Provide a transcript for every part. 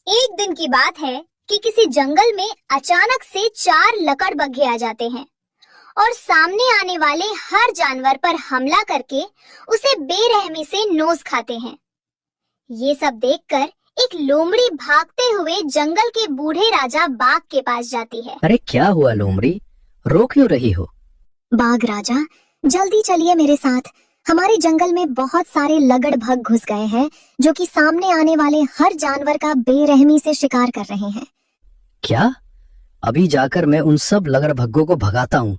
एक दिन की बात है कि किसी जंगल में अचानक से 4 लकड़बग्घे आ जाते हैं और सामने आने वाले हर जानवर पर हमला करके उसे बेरहमी से नोच खाते हैं। ये सब देखकर एक लोमड़ी भागते हुए जंगल के बूढ़े राजा बाघ के पास जाती है। अरे क्या हुआ लोमड़ी, रो क्यों रही हो? बाघ राजा, जल्दी चलिए मेरे साथ। हमारे जंगल में बहुत सारे लगड़भग घुस गए हैं जो कि सामने आने वाले हर जानवर का बेरहमी से शिकार कर रहे हैं। क्या? अभी जाकर मैं उन सब लगड़भग्गों को भगाता हूँ।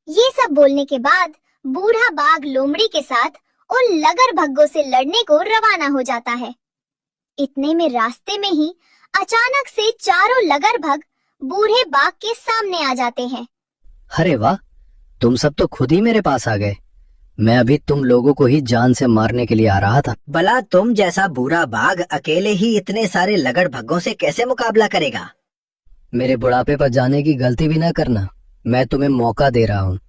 ये सब बोलने के बाद बूढ़ा बाघ लोमड़ी के साथ उन लगड़भग्गों से लड़ने को रवाना हो जाता है। इतने में रास्ते में ही अचानक से चारों लगड़भग बूढ़े बाघ के सामने आ जाते हैं। अरे वाह, तुम सब तो खुद ही मेरे पास आ गए। मैं अभी तुम लोगों को ही जान से मारने के लिए आ रहा था। भला तुम जैसा बूढ़ा बाघ अकेले ही इतने सारे लगड़भग्गों से कैसे मुकाबला करेगा? मेरे बुढ़ापे पर जाने की गलती भी न करना। मैं तुम्हें मौका दे रहा हूँ।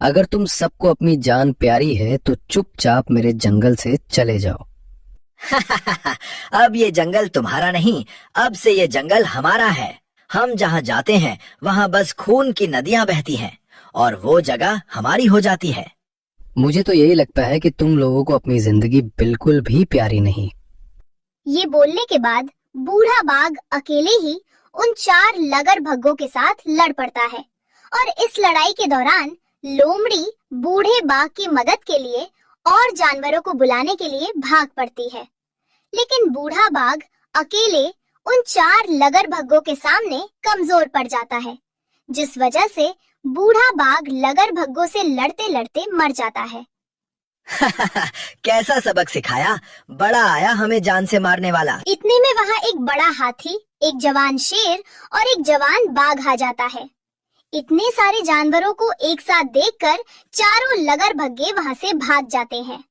अगर तुम सबको अपनी जान प्यारी है तो चुपचाप मेरे जंगल से चले जाओ। अब ये जंगल तुम्हारा नहीं, अब से ये जंगल हमारा है। हम जहाँ जाते हैं वहाँ बस खून की नदियाँ बहती हैं और वो जगह हमारी हो जाती है। मुझे तो यही लगता है कि तुम लोगों को अपनी जिंदगी बिल्कुल भी प्यारी नहीं। ये बोलने के बाद बूढ़ा बाघ अकेले ही उन 4 लगड़भग्गों के साथ लड़ पड़ता है और इस लड़ाई के दौरान लोमड़ी बूढ़े बाघ की मदद के लिए और जानवरों को बुलाने के लिए भाग पड़ती है। लेकिन बूढ़ा बाघ अकेले उन 4 लगड़भग्गों के सामने कमजोर पड़ जाता है, जिस वजह से बूढ़ा बाघ लगड़भग्गों से लड़ते लड़ते मर जाता है। कैसा सबक सिखाया, बड़ा आया हमें जान से मारने वाला। इतने में वहाँ एक बड़ा हाथी, एक जवान शेर और एक जवान बाघ आ जाता है। इतने सारे जानवरों को एक साथ देखकर चारों लगड़भग्गे वहाँ से भाग जाते हैं।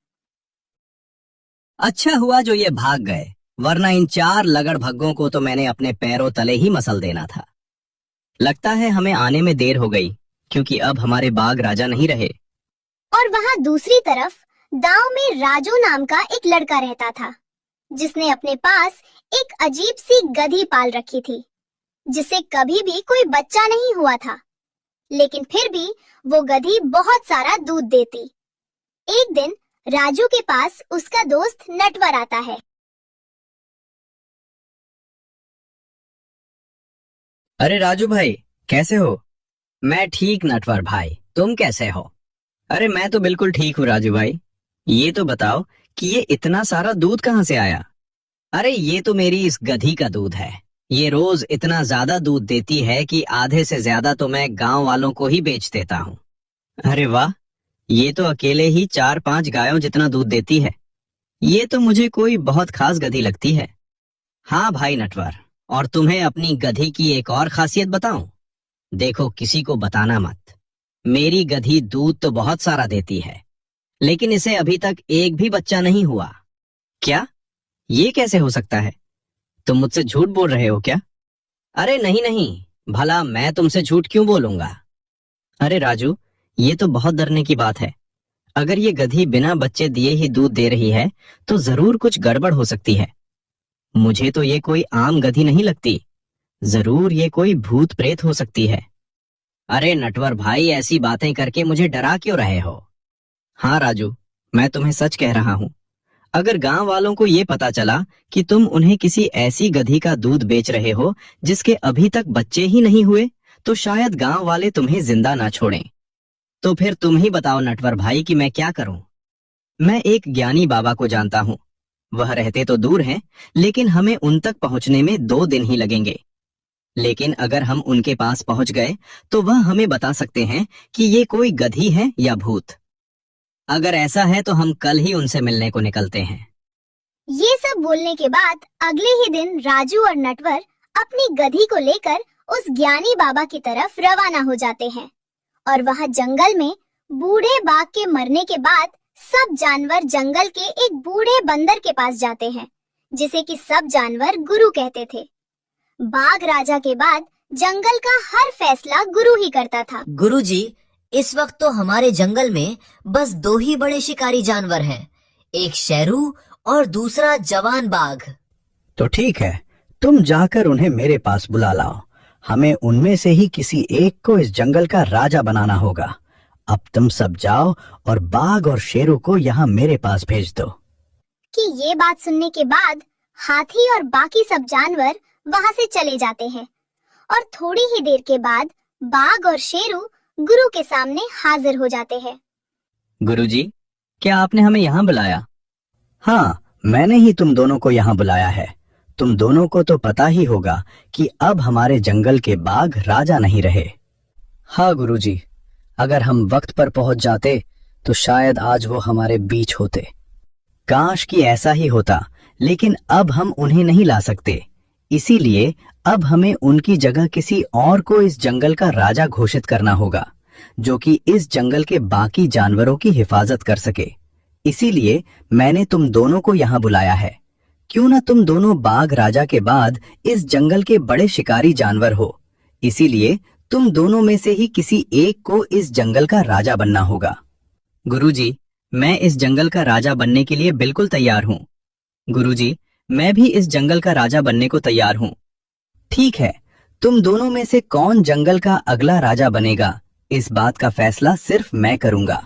अच्छा हुआ जो ये भाग गए, वरना इन 4 लगड़भग्गों को तो मैंने अपने पैरों तले ही मसल देना था। लगता है हमें आने में देर हो गई, क्योंकि अब हमारे बाघ राजा नहीं रहे। और वहाँ दूसरी तरफ गांव में राजू नाम का एक लड़का रहता था, जिसने अपने पास एक अजीब सी गधी पाल रखी थी, जिसे कभी भी कोई बच्चा नहीं हुआ था, लेकिन फिर भी वो गधी बहुत सारा दूध देती। एक दिन राजू के पास उसका दोस्त नटवर आता है। अरे राजू भाई, कैसे हो? मैं ठीक नटवर भाई, तुम कैसे हो? अरे मैं तो बिल्कुल ठीक हूँ राजू भाई। ये तो बताओ कि ये इतना सारा दूध कहाँ से आया? अरे ये तो मेरी इस गधी का दूध है। ये रोज इतना ज्यादा दूध देती है कि आधे से ज्यादा तो मैं गांव वालों को ही बेच देता हूँ। अरे वाह, ये तो अकेले ही 4-5 गायों जितना दूध देती है। ये तो मुझे कोई बहुत खास गधी लगती है। हाँ भाई नटवर, और तुम्हें अपनी गधी की एक और खासियत बताऊं? देखो, किसी को बताना मत। मेरी गधी दूध तो बहुत सारा देती है, लेकिन इसे अभी तक एक भी बच्चा नहीं हुआ। क्या? ये कैसे हो सकता है? तुम मुझसे झूठ बोल रहे हो क्या? अरे नहीं नहीं, भला मैं तुमसे झूठ क्यों बोलूंगा? अरे राजू, ये तो बहुत डरने की बात है। अगर ये गधी बिना बच्चे दिए ही दूध दे रही है तो जरूर कुछ गड़बड़ हो सकती है। मुझे तो ये कोई आम गधी नहीं लगती, जरूर ये कोई भूत प्रेत हो सकती है। अरे नटवर भाई, ऐसी बातें करके मुझे डरा क्यों रहे हो? हाँ राजू, मैं तुम्हें सच कह रहा हूँ। अगर गांव वालों को ये पता चला कि तुम उन्हें किसी ऐसी गधी का दूध बेच रहे हो जिसके अभी तक बच्चे ही नहीं हुए, तो शायद गांव वाले तुम्हें जिंदा ना छोड़ें। तो फिर तुम ही बताओ नटवर भाई कि मैं क्या करूं? मैं एक ज्ञानी बाबा को जानता हूँ। वह रहते तो दूर हैं, लेकिन हमें उन तक पहुंचने में 2 दिन ही लगेंगे। लेकिन अगर हम उनके पास पहुंच गए तो वह हमें बता सकते हैं कि ये कोई गधी है या भूत। अगर ऐसा है तो हम कल ही उनसे मिलने को निकलते हैं। ये सब बोलने के बाद अगले ही दिन राजू और नटवर अपनी गधी को लेकर उस ज्ञानी बाबा की तरफ रवाना हो जाते हैं और वहाँ जंगल में बूढ़े बाघ के मरने के बाद सब जानवर जंगल के एक बूढ़े बंदर के पास जाते हैं, जिसे कि सब जानवर गुरु कहते थे। बाघ राजा के बाद जंगल का हर फैसला गुरु ही करता था। गुरुजी, इस वक्त तो हमारे जंगल में बस 2 ही बड़े शिकारी जानवर हैं, एक शेरू और दूसरा जवान बाघ। तो ठीक है, तुम जाकर उन्हें मेरे पास बुला लाओ। हमें उनमें से ही किसी एक को इस जंगल का राजा बनाना होगा। अब तुम सब जाओ और बाघ और शेरों को यहाँ मेरे पास भेज दो। कि ये बात सुनने के बाद हाथी और बाकी सब जानवर वहां से चले जाते हैं और थोड़ी ही देर के बाद बाघ और शेरू गुरु के सामने हाजिर हो जाते हैं। गुरुजी, क्या आपने हमें यहाँ बुलाया? हाँ, मैंने ही तुम दोनों को यहाँ बुलाया है। तुम दोनों को तो पता ही होगा कि अब हमारे जंगल के बाघ राजा नहीं रहे। हाँ गुरुजी, अगर हम वक्त पर पहुंच जाते तो शायद आज वो हमारे बीच होते। काश कि ऐसा ही होता, लेकिन अब हम उन्हें नहीं ला सकते। इसीलिए अब हमें उनकी जगह किसी और को इस जंगल का राजा घोषित करना होगा, जो कि इस जंगल के बाकी जानवरों की हिफाजत कर सके। इसीलिए मैंने तुम दोनों को यहाँ बुलाया है। क्यों ना तुम दोनों बाघ राजा के बाद इस जंगल के बड़े शिकारी जानवर हो। इसीलिए तुम दोनों में से ही किसी एक को इस जंगल का राजा बनना होगा। गुरुजी, मैं इस जंगल का राजा बनने के लिए बिल्कुल तैयार हूँ। गुरुजी, मैं भी इस जंगल का राजा बनने को तैयार हूँ। ठीक है, तुम दोनों में से कौन जंगल का अगला राजा बनेगा, इस बात का फैसला सिर्फ मैं करूंगा।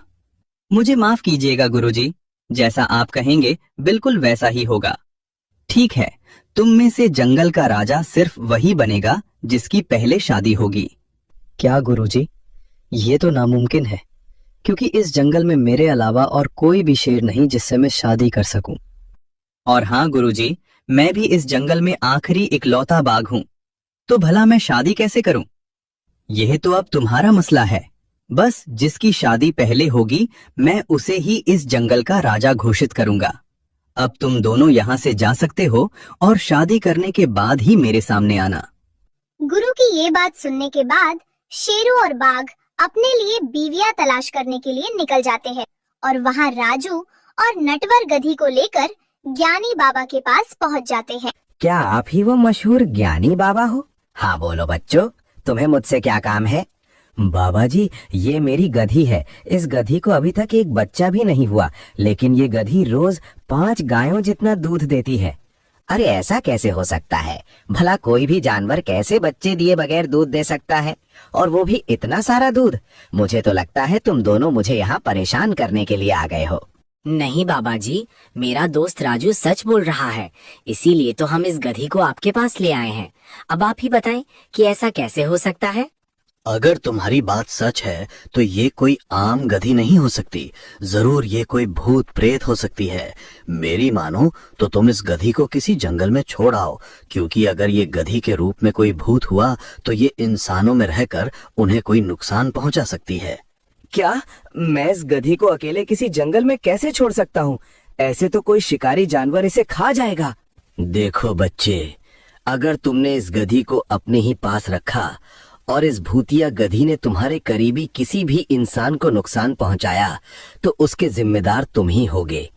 मुझे माफ कीजिएगा गुरुजी, जैसा आप कहेंगे बिल्कुल वैसा ही होगा। ठीक है, तुम में से जंगल का राजा सिर्फ वही बनेगा जिसकी पहले शादी होगी। क्या गुरुजी? ये तो नामुमकिन है, क्योंकि इस जंगल में मेरे अलावा और कोई भी शेर नहीं जिससे मैं शादी कर सकूं। और हाँ गुरुजी, मैं भी इस जंगल में आखिरी इकलौता बाघ हूँ, तो भला मैं शादी कैसे करूं? यह तो अब तुम्हारा मसला है। बस जिसकी शादी पहले होगी मैं उसे ही इस जंगल का राजा घोषित करूंगा। अब तुम दोनों यहाँ से जा सकते हो और शादी करने के बाद ही मेरे सामने आना। गुरु की ये बात सुनने के बाद शेरू और बाघ अपने लिए बीवियां तलाश करने के लिए निकल जाते हैं और वहां राजू और नटवर गधी को लेकर ज्ञानी बाबा के पास पहुंच जाते हैं। क्या आप ही वो मशहूर ज्ञानी बाबा हो? हाँ बोलो बच्चों, तुम्हें मुझसे क्या काम है? बाबा जी, ये मेरी गधी है। इस गधी को अभी तक एक बच्चा भी नहीं हुआ, लेकिन ये गधी रोज 5 गायों जितना दूध देती है। अरे ऐसा कैसे हो सकता है? भला कोई भी जानवर कैसे बच्चे दिए बगैर दूध दे सकता है, और वो भी इतना सारा दूध? मुझे तो लगता है तुम दोनों मुझे यहाँ परेशान करने के लिए आ गए हो। नहीं बाबा जी, मेरा दोस्त राजू सच बोल रहा है, इसीलिए तो हम इस गधी को आपके पास ले आए हैं। अब आप ही बताएं कि ऐसा कैसे हो सकता है? अगर तुम्हारी बात सच है तो ये कोई आम गधी नहीं हो सकती। जरूर ये कोई भूत प्रेत हो सकती है। मेरी मानो तो तुम इस गधी को किसी जंगल में छोड़ आओ, क्योंकि अगर ये गधी के रूप में कोई भूत हुआ तो ये इंसानों में रहकर उन्हें कोई नुकसान पहुंचा सकती है। क्या मैं इस गधी को अकेले किसी जंगल में कैसे छोड़ सकता हूँ? ऐसे तो कोई शिकारी जानवर इसे खा जाएगा। देखो बच्चे, अगर तुमने इस गधी को अपने ही पास रखा और इस भूतिया गधी ने तुम्हारे करीबी किसी भी इंसान को नुकसान पहुंचाया तो उसके जिम्मेदार तुम ही होगे।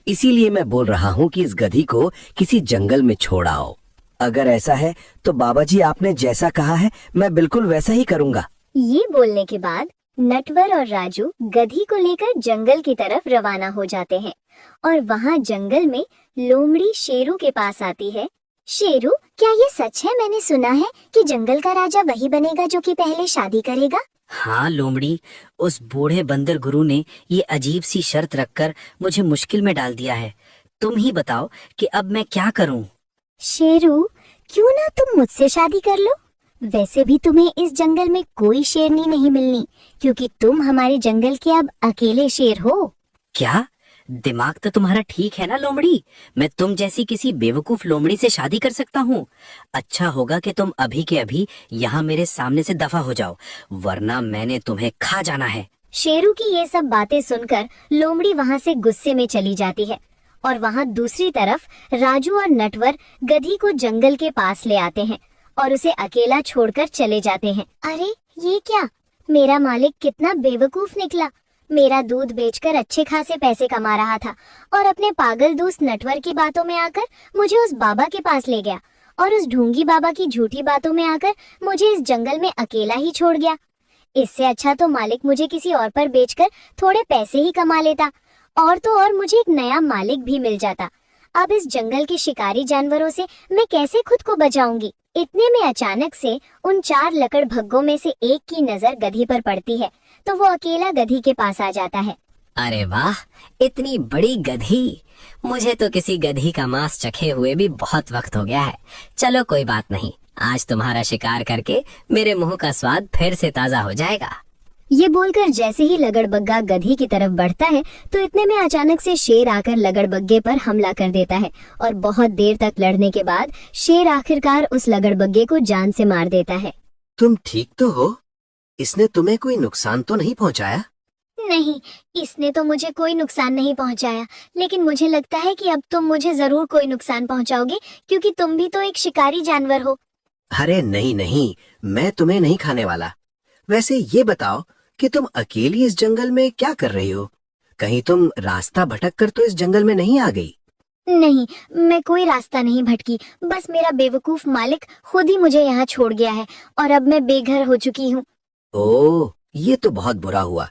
इसीलिए मैं बोल रहा हूँ कि इस गधी को किसी जंगल में छोड़ आओ। अगर ऐसा है तो बाबा जी आपने जैसा कहा है मैं बिल्कुल वैसा ही करूँगा। ये बोलने के बाद नटवर और राजू गधी को लेकर जंगल की तरफ रवाना हो जाते हैं और वहाँ जंगल में लोमड़ी शेरू के पास आती है। शेरू, क्या ये सच है? मैंने सुना है कि जंगल का राजा वही बनेगा जो कि पहले शादी करेगा। हाँ लोमड़ी, उस बूढ़े बंदर गुरु ने ये अजीब सी शर्त रखकर मुझे मुश्किल में डाल दिया है। तुम ही बताओ कि अब मैं क्या करूं? शेरू, क्यों ना तुम मुझसे शादी कर लो? वैसे भी तुम्हें इस जंगल में कोई शेरनी नहीं मिलनी, क्योंकि तुम हमारे जंगल के अब अकेले शेर हो। क्या दिमाग तो तुम्हारा ठीक है ना लोमड़ी? मैं तुम जैसी किसी बेवकूफ लोमड़ी से शादी कर सकता हूँ? अच्छा होगा कि तुम अभी के अभी यहाँ मेरे सामने से दफा हो जाओ, वरना मैंने तुम्हें खा जाना है। शेरू की ये सब बातें सुनकर लोमड़ी वहाँ से गुस्से में चली जाती है और वहाँ दूसरी तरफ राजू और नटवर गधी को जंगल के पास ले आते हैं और उसे अकेला छोड़कर चले जाते हैं। अरे ये क्या, मेरा मालिक कितना बेवकूफ निकला। मेरा दूध बेचकर अच्छे खासे पैसे कमा रहा था और अपने पागल दोस्त नटवर की बातों में आकर मुझे उस बाबा के पास ले गया और उस ढूंगी बाबा की झूठी बातों में आकर मुझे इस जंगल में अकेला ही छोड़ गया। इससे अच्छा तो मालिक मुझे किसी और पर बेचकर थोड़े पैसे ही कमा लेता, और तो और मुझे एक नया मालिक भी मिल जाता। अब इस जंगल के शिकारी जानवरों से मैं कैसे खुद को बचाऊंगी। इतने में अचानक से उन 4 लकड़भग्गों में से एक की नजर गधी पर पड़ती है, तो वो अकेला गधी के पास आ जाता है। अरे वाह, इतनी बड़ी गधी! मुझे तो किसी गधी का मांस चखे हुए भी बहुत वक्त हो गया है। चलो कोई बात नहीं, आज तुम्हारा शिकार करके मेरे मुंह का स्वाद फिर से ताजा हो जाएगा। ये बोलकर जैसे ही लगड़बग्गा गधी की तरफ बढ़ता है तो इतने में अचानक से शेर आकर लगड़बग्गे पर हमला कर देता है और बहुत देर तक लड़ने के बाद शेर आखिरकार उस लगड़बग्गे को जान से मार देता है। तुम ठीक तो हो? इसने तुम्हें कोई नुकसान तो नहीं पहुंचाया? नहीं, इसने तो मुझे कोई नुकसान नहीं पहुंचाया, लेकिन मुझे लगता है कि अब तुम मुझे जरूर कोई नुकसान पहुंचाओगे, क्योंकि तुम भी तो एक शिकारी जानवर हो। अरे नहीं नहीं, मैं तुम्हें नहीं खाने वाला। वैसे ये बताओ कि तुम अकेली इस जंगल में क्या कर रही हो? कहीं तुम रास्ता भटक कर तो इस जंगल में नहीं आ गई? नहीं, मैं कोई रास्ता नहीं भटकी, बस मेरा बेवकूफ मालिक खुद ही मुझे यहाँ छोड़ गया है और अब मैं बेघर हो चुकी हूँ। ओह, ये तो बहुत बुरा हुआ।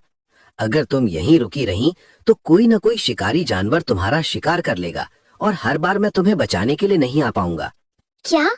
अगर तुम यहीं रुकी रही तो कोई न कोई शिकारी जानवर तुम्हारा शिकार कर लेगा और हर बार मैं तुम्हें बचाने के लिए नहीं आ पाऊंगा। क्या?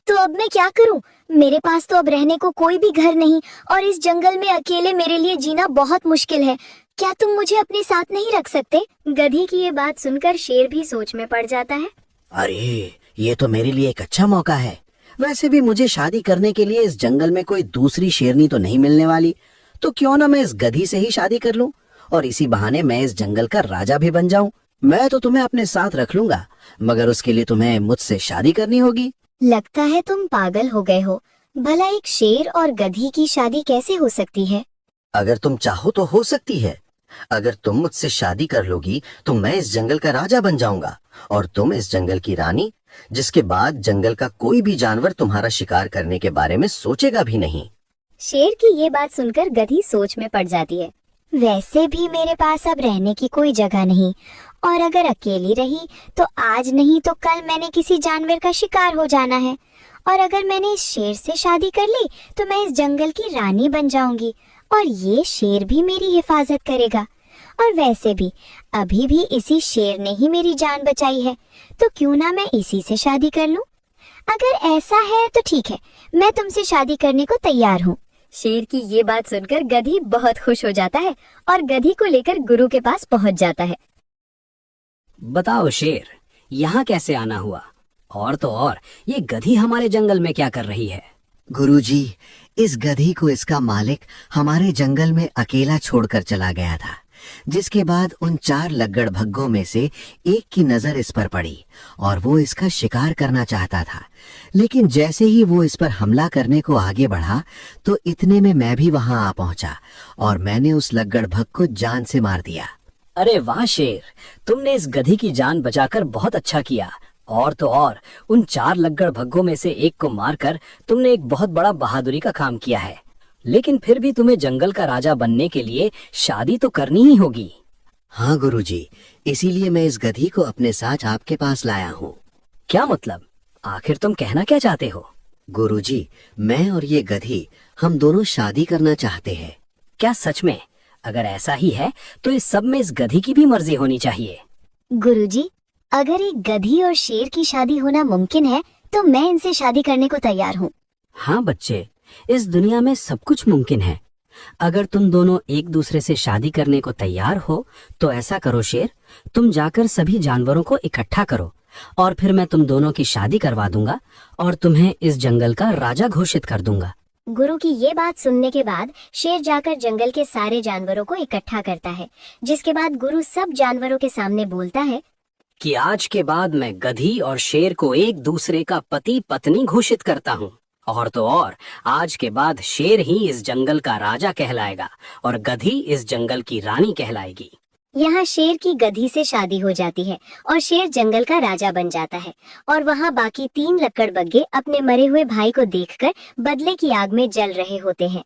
तो अब मैं क्या करूं? मेरे पास तो अब रहने को कोई भी घर नहीं और इस जंगल में अकेले मेरे लिए जीना बहुत मुश्किल है। क्या तुम मुझे अपने साथ नहीं रख सकते? गधी की ये बात सुनकर शेर भी सोच में पड़ जाता है। अरे, ये तो मेरे लिए एक अच्छा मौका है। वैसे भी मुझे शादी करने के लिए इस जंगल में कोई दूसरी शेरनी तो नहीं मिलने वाली, तो क्यों ना मैं इस गधी से ही शादी कर लूं और इसी बहाने मैं इस जंगल का राजा भी बन जाऊं। मैं तो तुम्हें अपने साथ रख लूंगा, मगर उसके लिए तुम्हें मुझसे शादी करनी होगी। लगता है तुम पागल हो गए हो। भला एक शेर और गधी की शादी कैसे हो सकती है? अगर तुम चाहो तो हो सकती है। अगर तुम मुझसे शादी कर लोगी तो मैं इस जंगल का राजा बन जाऊंगा और तुम इस जंगल की रानी, जिसके बाद जंगल का कोई भी जानवर तुम्हारा शिकार करने के बारे में सोचेगा भी नहीं। शेर की ये बात सुनकर गधी सोच में पड़ जाती है। वैसे भी मेरे पास अब रहने की कोई जगह नहीं और अगर अकेली रही तो आज नहीं तो कल मैंने किसी जानवर का शिकार हो जाना है और अगर मैंने इस शेर से शादी कर ली तो मैं इस जंगल की रानी बन जाऊंगी और ये शेर भी मेरी हिफाजत करेगा। और वैसे भी अभी भी इसी शेर ने ही मेरी जान बचाई है, तो क्यों ना मैं इसी से शादी कर लूं? अगर ऐसा है तो ठीक है, मैं तुमसे शादी करने को तैयार हूँ। शेर की ये बात सुनकर गधी बहुत खुश हो जाता है और गधी को लेकर गुरु के पास पहुंच जाता है। बताओ शेर, यहाँ कैसे आना हुआ? और तो और ये गधी हमारे जंगल में क्या कर रही है? गुरुजी, इस गधी को इसका मालिक हमारे जंगल में अकेला छोड़कर चला गया था, जिसके बाद उन 4 लगड़भग्गों में से एक की नजर इस पर पड़ी और वो इसका शिकार करना चाहता था। लेकिन जैसे ही वो इस पर हमला करने को आगे बढ़ा तो इतने में मैं भी वहां आ पहुंचा और मैंने उस लगड़भग को जान से मार दिया। अरे वाह शेर, तुमने इस गधी की जान बचाकर बहुत अच्छा किया। और तो और उन 4 लगड़भग्गों में से एक को मारकर तुमने एक बहुत बड़ा बहादुरी का काम किया है। लेकिन फिर भी तुम्हें जंगल का राजा बनने के लिए शादी तो करनी ही होगी। हाँ गुरुजी, इसीलिए मैं इस गधी को अपने साथ आपके पास लाया हूँ। क्या मतलब? आखिर तुम कहना क्या चाहते हो? गुरुजी, मैं और ये गधी हम दोनों शादी करना चाहते हैं। क्या सच में? अगर ऐसा ही है तो इस सब में इस गधी की भी मर्जी होनी चाहिए। गुरुजी, अगर एक गधी और शेर की शादी होना मुमकिन है तो मैं इनसे शादी करने को तैयार हूँ। हाँ बच्चे, इस दुनिया में सब कुछ मुमकिन है। अगर तुम दोनों एक दूसरे से शादी करने को तैयार हो तो ऐसा करो शेर, तुम जाकर सभी जानवरों को इकट्ठा करो और फिर मैं तुम दोनों की शादी करवा दूंगा और तुम्हें इस जंगल का राजा घोषित कर दूंगा। गुरु की ये बात सुनने के बाद शेर जाकर जंगल के सारे जानवरों को इकट्ठा करता है, जिसके बाद गुरु सब जानवरों के सामने बोलता है कि आज के बाद मैं गधी और शेर को एक दूसरे का पति पत्नी घोषित करता हूँ। और तो और आज के बाद शेर ही इस जंगल का राजा कहलाएगा और गधी इस जंगल की रानी कहलाएगी। यहाँ शेर की गधी से शादी हो जाती है और शेर जंगल का राजा बन जाता है और वहाँ बाकी 3 लकड़बग्गे अपने मरे हुए भाई को देखकर बदले की आग में जल रहे होते हैं।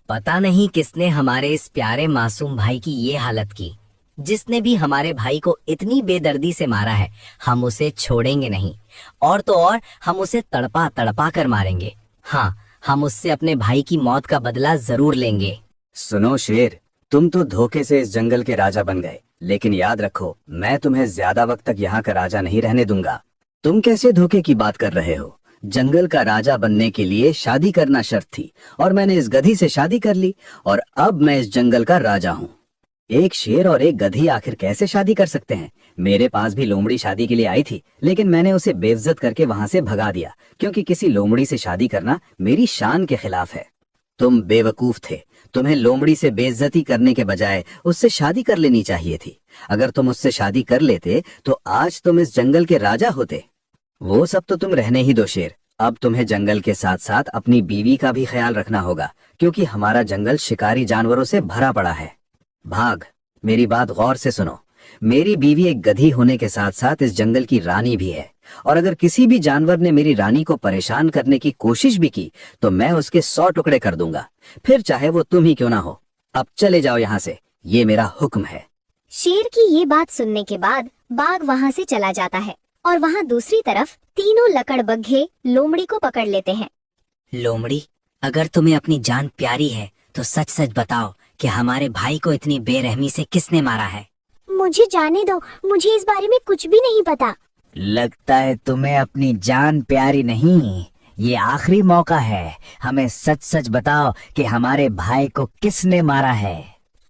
पता नहीं किसने हमारे इस प्यारे मासूम भाई की ये हालत की। जिसने भी हमारे भाई को इतनी बेदर्दी से मारा है, हम उसे छोड़ेंगे नहीं और तो और हम उसे तड़पा तड़पा कर मारेंगे। हाँ, हम उससे अपने भाई की मौत का बदला जरूर लेंगे। सुनो शेर, तुम तो धोखे से इस जंगल के राजा बन गए, लेकिन याद रखो, मैं तुम्हें ज्यादा वक्त तक यहाँ का राजा नहीं रहने दूंगा। तुम कैसे धोखे की बात कर रहे हो? जंगल का राजा बनने के लिए शादी करना शर्त थी और मैंने इस गधी से शादी कर ली और अब मैं इस जंगल का राजा हूँ। एक शेर और एक गधी आखिर कैसे शादी कर सकते हैं? मेरे पास भी लोमड़ी शादी के लिए आई थी, लेकिन मैंने उसे बेइज्जत करके वहां से भगा दिया, क्योंकि किसी लोमड़ी से शादी करना मेरी शान के खिलाफ है। तुम बेवकूफ थे। तुम्हें लोमड़ी से बेइज्जती करने के बजाय उससे शादी कर लेनी चाहिए थी। अगर तुम उससे शादी कर लेते तो आज तुम इस जंगल के राजा होते। वो सब तो तुम रहने ही दो शेर। अब तुम्हें जंगल के साथ साथ अपनी बीवी का भी ख्याल रखना होगा, क्योंकि हमारा जंगल शिकारी जानवरों से भरा पड़ा है। भाग, मेरी बात गौर से सुनो। मेरी बीवी एक गधी होने के साथ साथ इस जंगल की रानी भी है, और अगर किसी भी जानवर ने मेरी रानी को परेशान करने की कोशिश भी की तो मैं उसके 100 टुकड़े कर दूंगा, फिर चाहे वो तुम ही क्यों ना हो। अब चले जाओ यहाँ से, ये मेरा हुक्म है। शेर की ये बात सुनने के बाद बाघ वहाँ से चला जाता है और वहाँ दूसरी तरफ तीनों लकड़बग्घे लोमड़ी को पकड़ लेते हैं। लोमड़ी, अगर तुम्हें अपनी जान प्यारी है तो सच सच बताओ कि हमारे भाई को इतनी बेरहमी से किसने मारा है? मुझे जाने दो, मुझे इस बारे में कुछ भी नहीं पता। लगता है तुम्हें अपनी जान प्यारी नहीं। ये आखिरी मौका है, हमें सच सच बताओ कि हमारे भाई को किसने मारा है।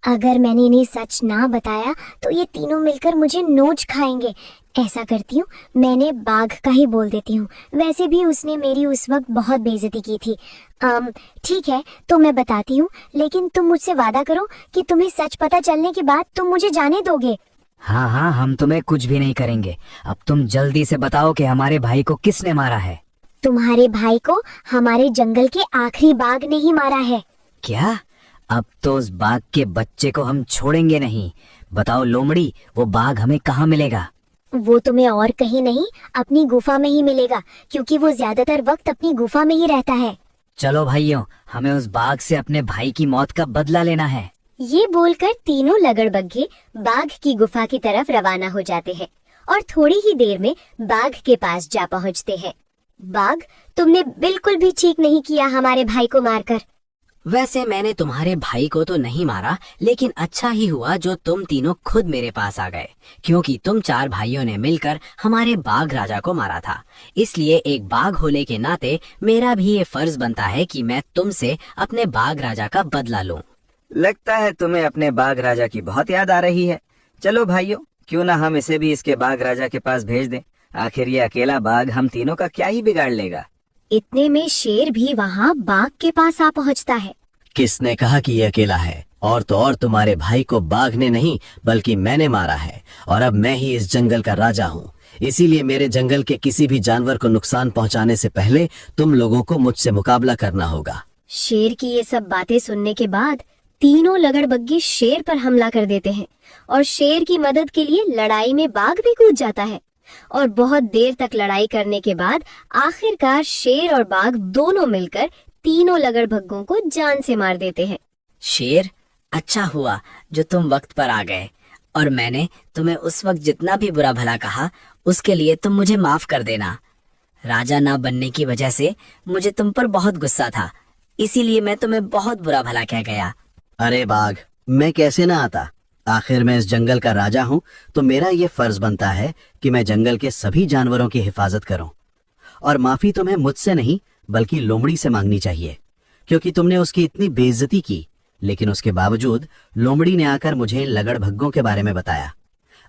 अगर मैंने इन्हें सच ना बताया तो ये तीनों मिलकर मुझे नोच खाएंगे। ऐसा करती हूँ, मैंने बाघ का ही बोल देती हूँ। वैसे भी उसने मेरी उस वक्त बहुत बेइज्जती की थी। ठीक है, तो मैं बताती हूँ, लेकिन तुम मुझसे वादा करो कि तुम्हें सच पता चलने के बाद तुम मुझे जाने दोगे। हाँ हाँ, हम तुम्हें कुछ भी नहीं करेंगे। अब तुम जल्दी से बताओ कि हमारे भाई को किसने मारा है। तुम्हारे भाई को हमारे जंगल के आखिरी बाघ ने ही मारा है। क्या? अब तो उस बाघ के बच्चे को हम छोड़ेंगे नहीं। बताओ लोमड़ी, वो बाघ हमें कहाँ मिलेगा? वो तुम्हें और कहीं नहीं, अपनी गुफा में ही मिलेगा, क्योंकि वो ज्यादातर वक्त अपनी गुफा में ही रहता है। चलो भाइयों, हमें उस बाघ से अपने भाई की मौत का बदला लेना है। ये बोलकर तीनों लगड़बग्घे बाघ की गुफा की तरफ रवाना हो जाते हैं और थोड़ी ही देर में बाघ के पास जा पहुंचते हैं। बाघ, तुमने बिल्कुल भी ठीक नहीं किया हमारे भाई को मारकर। वैसे मैंने तुम्हारे भाई को तो नहीं मारा, लेकिन अच्छा ही हुआ जो तुम तीनों खुद मेरे पास आ गए, क्योंकि तुम 4 भाइयों ने मिलकर हमारे बाघ राजा को मारा था। इसलिए एक बाघ होने के नाते मेरा भी ये फर्ज बनता है कि मैं तुमसे अपने बाघ राजा का बदला लूं। लगता है तुम्हें अपने बाघ राजा की बहुत याद आ रही है। चलो भाइयों, क्यों ना हम इसे भी इसके बाघ राजा के पास भेज दें। आखिर ये अकेला बाघ हम तीनों का क्या ही बिगाड़ लेगा। इतने में शेर भी वहाँ बाघ के पास आ पहुँचता है। किसने कहा कि ये अकेला है? और तो और तुम्हारे भाई को बाघ ने नहीं बल्कि मैंने मारा है, और अब मैं ही इस जंगल का राजा हूँ। इसीलिए मेरे जंगल के किसी भी जानवर को नुकसान पहुँचाने से पहले तुम लोगों को मुझसे मुकाबला करना होगा। शेर की ये सब बातें सुनने के बाद तीनों लगड़बग्घे शेर पर हमला कर देते हैं और शेर की मदद के लिए लड़ाई में बाघ भी कूद जाता है। और बहुत देर तक लड़ाई करने के बाद आखिरकार शेर और बाघ दोनों मिलकर तीनों लगड़बग्घों को जान से मार देते हैं। शेर, अच्छा हुआ जो तुम वक्त पर आ गए, और मैंने तुम्हें उस वक्त जितना भी बुरा भला कहा उसके लिए तुम मुझे माफ कर देना। राजा ना बनने की वजह से मुझे तुम पर बहुत गुस्सा था, इसीलिए मैं तुम्हें बहुत बुरा भला कह गया। अरे बाघ, मैं कैसे ना आता? आखिर मैं इस जंगल का राजा हूँ, तो मेरा ये फर्ज बनता है कि मैं जंगल के सभी जानवरों की हिफाजत करूं। और माफी तुम्हें मुझसे नहीं बल्कि लोमड़ी से मांगनी चाहिए, क्योंकि तुमने उसकी इतनी बेइज्जती की, लेकिन उसके बावजूद लोमड़ी ने आकर मुझे लगड़भग्गों के बारे में बताया।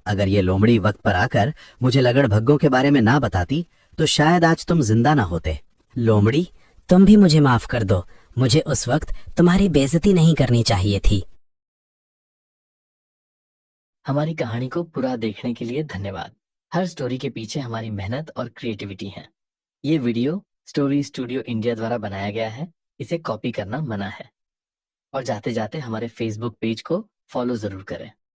अगर ये लोमड़ी वक्त पर आकर मुझे लगड़भग्गों के बारे में ना बताती तो शायद आज तुम जिंदा ना होते। लोमड़ी, तुम भी मुझे माफ कर दो, मुझे उस वक्त तुम्हारी बेइज्जती नहीं करनी चाहिए थी। हमारी कहानी को पूरा देखने के लिए धन्यवाद। हर स्टोरी के पीछे हमारी मेहनत और क्रिएटिविटी है। ये वीडियो स्टोरी स्टूडियो इंडिया द्वारा बनाया गया है, इसे कॉपी करना मना है। और जाते जाते हमारे फेसबुक पेज को फॉलो जरूर करें।